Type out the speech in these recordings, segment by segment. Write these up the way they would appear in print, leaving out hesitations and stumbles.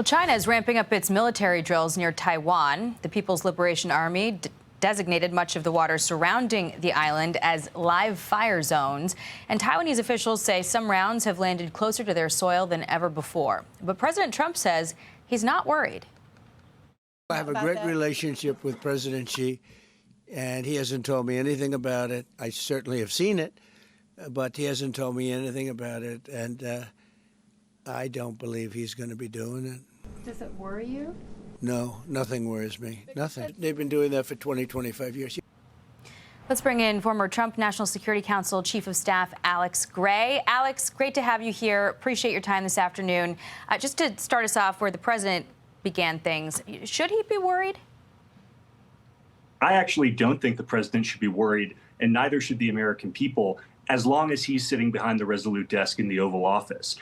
Well, China is ramping up its military drills near Taiwan. The People's Liberation Army designated much of the water surrounding the island as live fire zones. And Taiwanese officials say some rounds have landed closer to their soil than ever before. But President Trump says he's not worried. I have a great relationship with President Xi, and he hasn't told me anything about it. I certainly have seen it, but he hasn't told me anything about it. And I don't believe he's going to be doing it. Does it worry you? No, nothing worries me. Nothing. They've been doing that for 20, 25 years. Let's bring in former Trump National Security Council Chief of Staff Alex Gray. Alex, great to have you here. Appreciate your time this afternoon. Just to start us off where the president began things, should he be worried? I actually don't think the president should be worried, and neither should the American people, as long as he's sitting behind the Resolute desk in the Oval Office.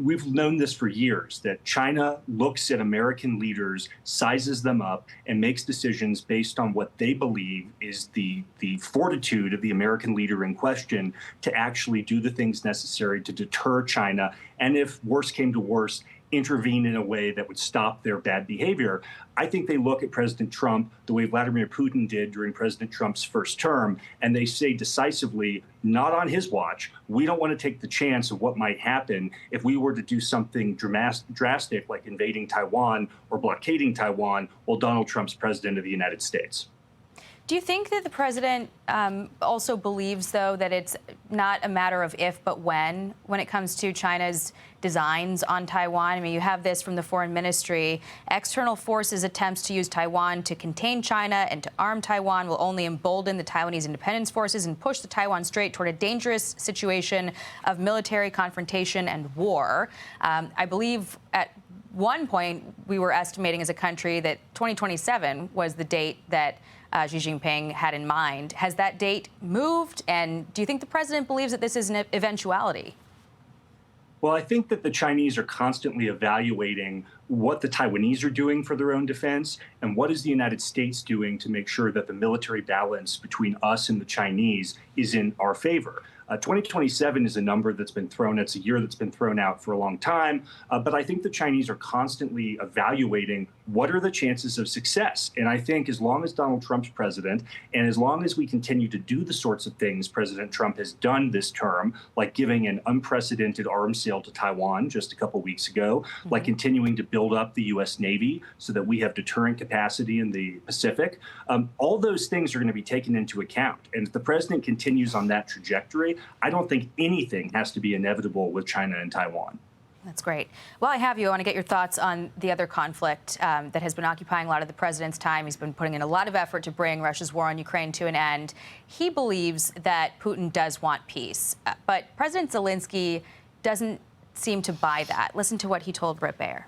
We've known this for years, that China looks at American leaders, sizes them up, and makes decisions based on what they believe is the fortitude of the American leader in question to actually do the things necessary to deter China, and if worse came to worse, intervene in a way that would stop their bad behavior. I think they look at President Trump the way Vladimir Putin did during President Trump's first term, and they say decisively, not on his watch. We don't want to take the chance of what might happen if we were to do something drastic like invading Taiwan or blockading Taiwan while Donald Trump's president of the United States. Do you think that the president also believes, though, that it's not a matter of if but when it comes to China's designs on Taiwan? I mean, you have this from the foreign ministry. External forces' attempts to use Taiwan to contain China and to arm Taiwan will only embolden the Taiwanese independence forces and push the Taiwan Strait toward a dangerous situation of military confrontation and war. I believe at one point we were estimating as a country that 2027 was the date that Xi Jinping had in mind. Has that date moved? And do you think the president believes that this is an eventuality? Well, I think that the Chinese are constantly evaluating what the Taiwanese are doing for their own defense and what is the United States doing to make sure that the military balance between us and the Chinese is in our favor. 2027 is a number that's been thrown. It's a year that's been thrown out for a long time. But I think the Chinese are constantly evaluating what are the chances of success. And I think as long as Donald Trump's president and as long as we continue to do the sorts of things President Trump has done this term, like giving an unprecedented arms sale to Taiwan just a couple weeks ago, like continuing to build up the U.S. Navy so that we have deterrent capacity in the Pacific, all those things are going to be taken into account. And if the president continues on that trajectory, I don't think anything has to be inevitable with China and Taiwan. That's great. While I have you, I want to get your thoughts on the other conflict that has been occupying a lot of the president's time. He's been putting in a lot of effort to bring Russia's war on Ukraine to an end. He believes that Putin does want peace, but President Zelensky doesn't seem to buy that. Listen to what he told Brit Baier.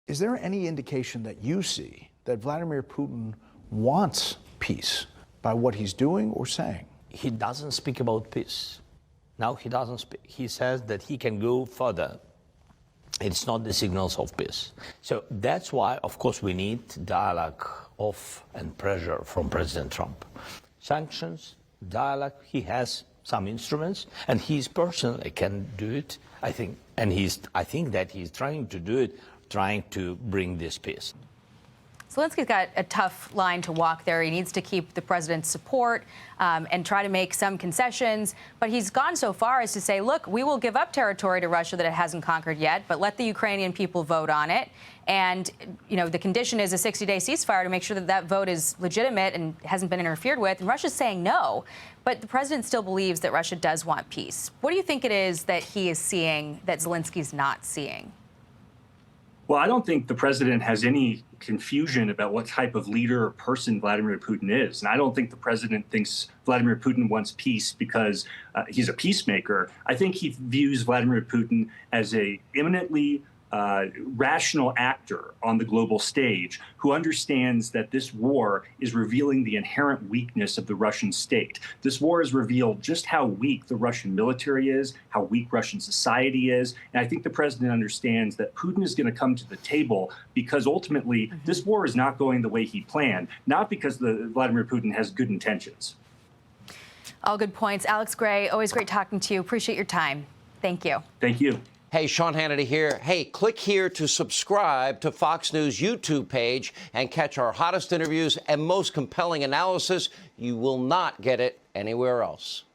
Is there any indication that you see that Vladimir Putin wants peace by what he's doing or saying? He doesn't speak about peace. Now he doesn't speak. He says that he can go further. It's not the signals of peace. So that's why, of course, we need dialogue of and pressure from President Trump. Sanctions, dialogue, he has some instruments, and he personally can do it, I think. And I think that he's trying to do it, trying to bring this peace. Zelensky's got a tough line to walk there. He needs to keep the president's support and try to make some concessions. But he's gone so far as to say, look, we will give up territory to Russia that it hasn't conquered yet, but let the Ukrainian people vote on it. And, you know, the condition is a 60-day ceasefire to make sure that that vote is legitimate and hasn't been interfered with. And Russia's saying no. But the president still believes that Russia does want peace. What do you think it is that he is seeing that Zelensky's not seeing? Well, I don't think the president has any confusion about what type of leader or person Vladimir Putin is. And I don't think the president thinks Vladimir Putin wants peace because he's a peacemaker. I think he views Vladimir Putin as a eminently rational actor on the global stage who understands that this war is revealing the inherent weakness of the Russian state. This war has revealed just how weak the Russian military is, how weak Russian society is. And I think the president understands that Putin is going to come to the table because ultimately this war is not going the way he planned, not because Vladimir Putin has good intentions. All good points. Alex Gray, always great talking to you. Appreciate your time. Thank you. Thank you. Hey, Sean Hannity here. Hey, click here to subscribe to Fox News YouTube page and catch our hottest interviews and most compelling analysis. You will not get it anywhere else.